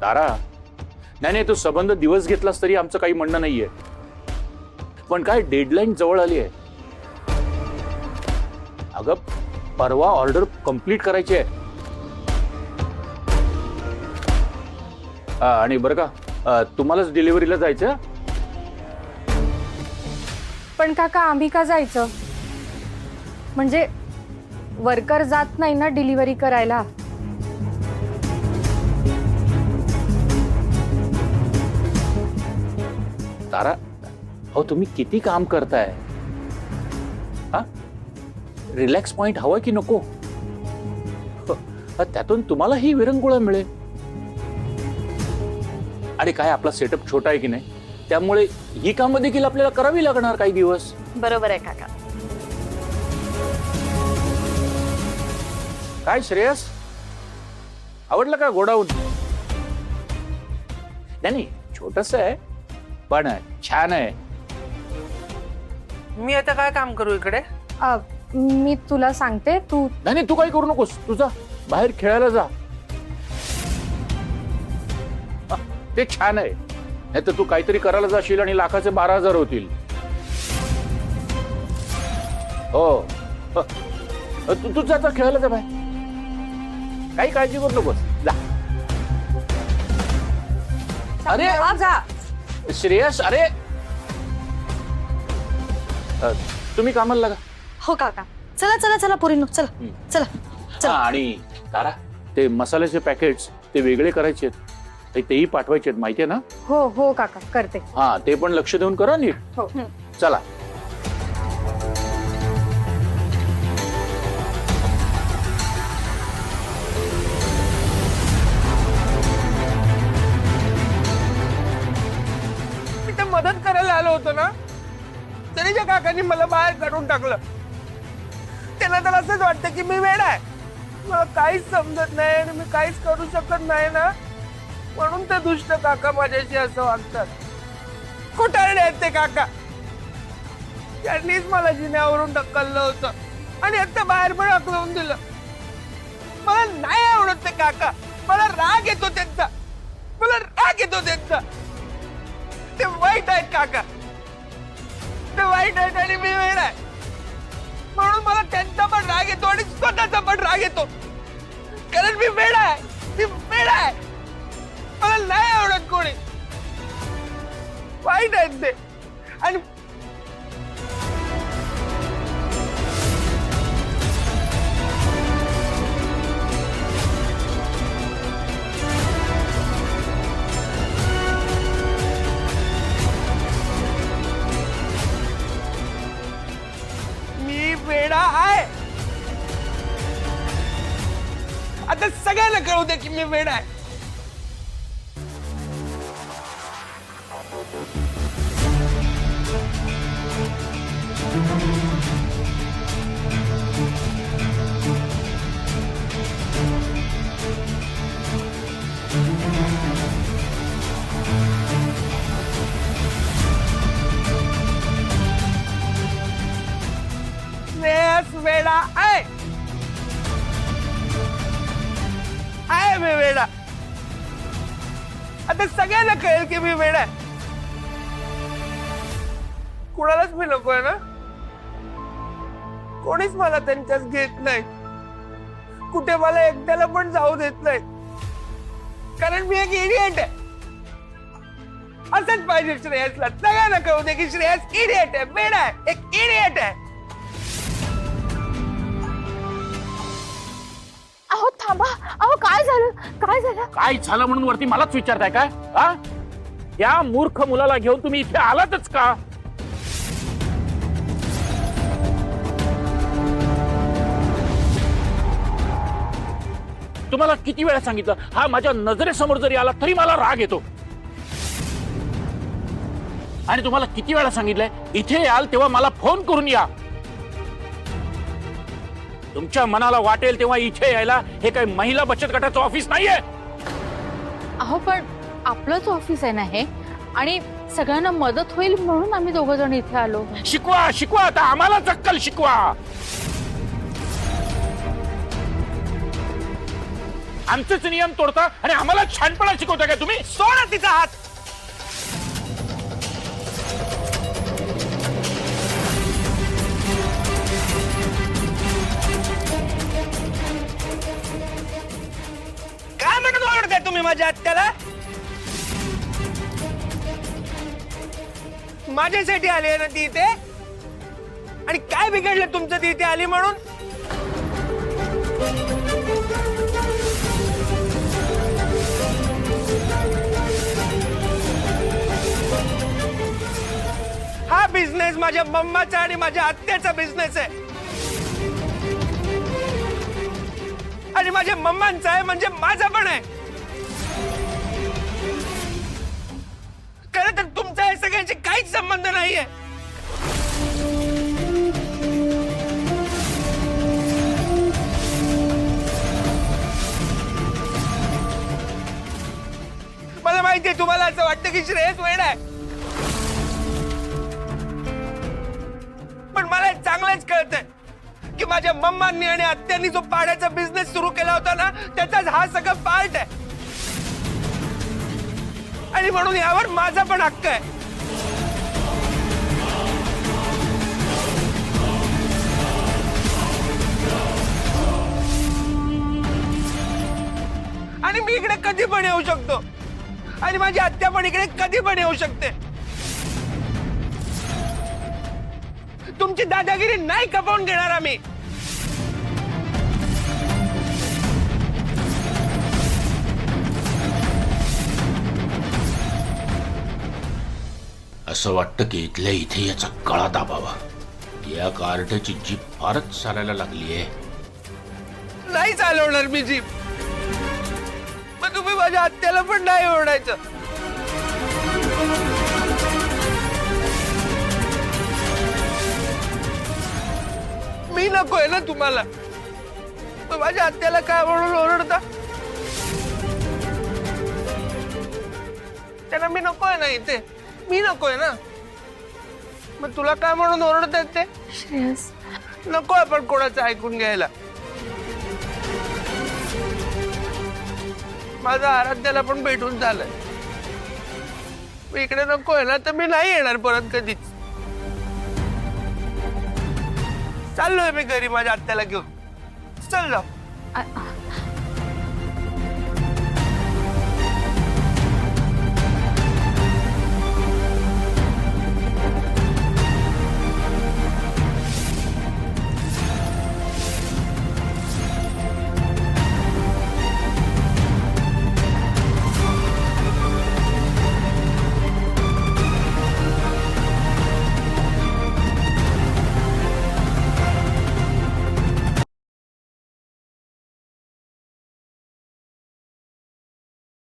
तारा, नाही नाही, तो संबंध दिवस घेतलास तरी आमचं काही म्हणणं नाहीये, पण काय डेडलाईन जवळ आली आहे. अगं परवा ऑर्डर कंप्लीट करायची आहे. आणि बरं का, तुम्हालाच डिलिव्हरीला जायचं. पण काका आम्ही का जायचं? म्हणजे वर्कर जात नाही ना डिलिव्हरी करायला. तारा, अहो तुम्ही किती काम करताय? हा, रिलॅक्स पॉइंट हवा की नको? त्यातून तुम्हालाही विरंगुळा मिळेल. आणि काय आपला सेटअप छोटा आहे की नाही, त्यामुळे ही कामं देखील आपल्याला करावी लागणार काही दिवस. बरोबर आहे काका. काय श्रेयस, आवडलं का गोडाऊन? नाही, छोटस आहे पण छान आहे. मी आता काय काम करू इकडे? मी तुला सांगते, तू नाही, तू काही करू नकोस. तुझा बाहेर खेळायला जा. ते छान आहे. नाही तर तू काहीतरी करायला जाशील आणि लाखाचे 12,000 होतील. हो, तू जा खेळायला जा बाहेर. काही काळजी करू नकोस, जा. अरे जा. श्रेयस, अरे तुम्ही कामाला लागा. हो काका. चला चला चला पोरींनो, चला चला चला. आणि तारा, ते मसाल्याचे पॅकेट्स ते वेगळे करायचे आहेत, तेही पाठवायचे आहेत, माहितीये ना? हो हो काका, करते. हा, ते पण लक्ष देऊन करा नीट. हो. चला. मी तर मदत करायला आलो होतो ना, तरीच्या काकांनी मला बाहेर काढून टाकलं. त्यांना तर असंच वाटतं की मी वेडा आहे, मला काहीच समजत नाही आणि मी काहीच करू शकत नाही ना, म्हणून ते दुष्ट काका माझ्याशी असं वागतात. खोटारडे आहेत ते काका. त्यांनीच मला जिन्यावरून ढकललं होतं आणि आता बाहेर पण हकलवून दिलं. मला नाही आवडत ते काका. मला राग येतो त्यांचा. मला राग येतो त्यांचा. ते वाईट आहेत काका. ते वाईट आहेत आणि मी वेड आहे, म्हणून मला त्यांचा पण राग येतो आणि स्वतःचा पण राग येतो. कारण मी वेड आहे. मी वेड आहे. मला नाही आवडत कोणी. वाईट आहेत ते. आणि मी वेडा आहे. आता सगळ्यांना कळू दे की मी वेडा आहे. श्रेयस वेडा आहे. आहे मी वेडा. आता सगळ्यांना कळेल की मी वेडा आहे. कुणालाच मी नको आहे ना. कोणीच मला त्यांच्यात घेत नाही. कुठे मला एकट्याला पण जाऊ देत नाही. कारण मी एक इडियट आहे. असंच पाहिजे श्रेयसला. सगळ्यांना कळू दे की श्रेयस इडियट आहे, वेडा आहे, एक इडियट आहे. अहो थांबा. अहो काय झालं? काय झालं? काय झालं म्हणून वरती मलाच विचारताय काय? हा, त्या मूर्ख मुलाला घेऊन तुम्ही इथे आलातच का? तुम्हाला किती वेळा सांगितलं, हा माझ्या नजरेसमोर जरी आला तरी मला राग येतो. आणि तुम्हाला किती वेळा सांगितलंय, इथे याल तेव्हा मला फोन करून या. तुमच्या मनाला वाटेल तेव्हा इथे यायला हे काय महिला बचत गटाचं ऑफिस नाहीये. अहो पण आपलंच ऑफिस आहे ना हे, आणि सगळ्यांना मदत होईल म्हणून आम्ही दोघं जण इथे आलो. शिकवा शिकवा, आता आम्हाला अक्कल शिकवा. आमचेच नियम तोडता आणि आम्हाला छानपणा शिकवता का तुम्ही? सोडा तिचा हात. काय म्हणून ओरडताय तुम्ही माझ्या आत्याला? माझ्यासाठी आली आहे ना ती इथे? आणि काय बिघडलं तुमचं ती इथे आली म्हणून? हा बिझनेस माझ्या मम्माचा आणि माझ्या आत्याचा बिझनेस आहे. आणि माझ्या मम्मांचा आहे म्हणजे माझा पण आहे. खरं तर तुमचा या सगळ्यांशी काहीच संबंध नाहीये. मला माहितीये तुम्हाला असं वाटतं की श्रेयस वेडा आहे, पण मला हे चांगलंच कळतंय की माझ्या मम्मांनी आणि आत्यांनी जो पाड्याचा बिझनेस सुरू केला होता ना, त्याचाच हा सगळा पार्ट आहे. आणि म्हणून यावर माझा पण हक्क आहे. आणि मी इकडे कधी पण येऊ शकतो आणि माझी आत्या पण इकडे कधी पण येऊ शकते. तुमची दादागिरी नाही खपवून घेणार आम्ही. असं वाटतं की इथल्या इथे याचा गळा दाबावा. या कार्ट्याची जीप फारच चालायला लागली आहे. नाही चालवणार मी जीप. मग तुम्ही माझ्या आत्याला पण नाही ओरडायचं. मी नकोय ना तुम्हाला. मग माझ्या आत्याला काय म्हणून ओरडता? त्यांना मी नकोय ना इथे. मी नकोय ना. मग तुला काय म्हणून ओरडतात ते? श्रेयस, नको आपण कोणाचं ऐकून घ्यायला. माझा आराध्याला पण भेटून झालंय. मी इकडे नकोय ना तर मी नाही येणार परत कधीच. चाललोय मी घरी माझ्या आत्याला घेऊन. चल जाऊ.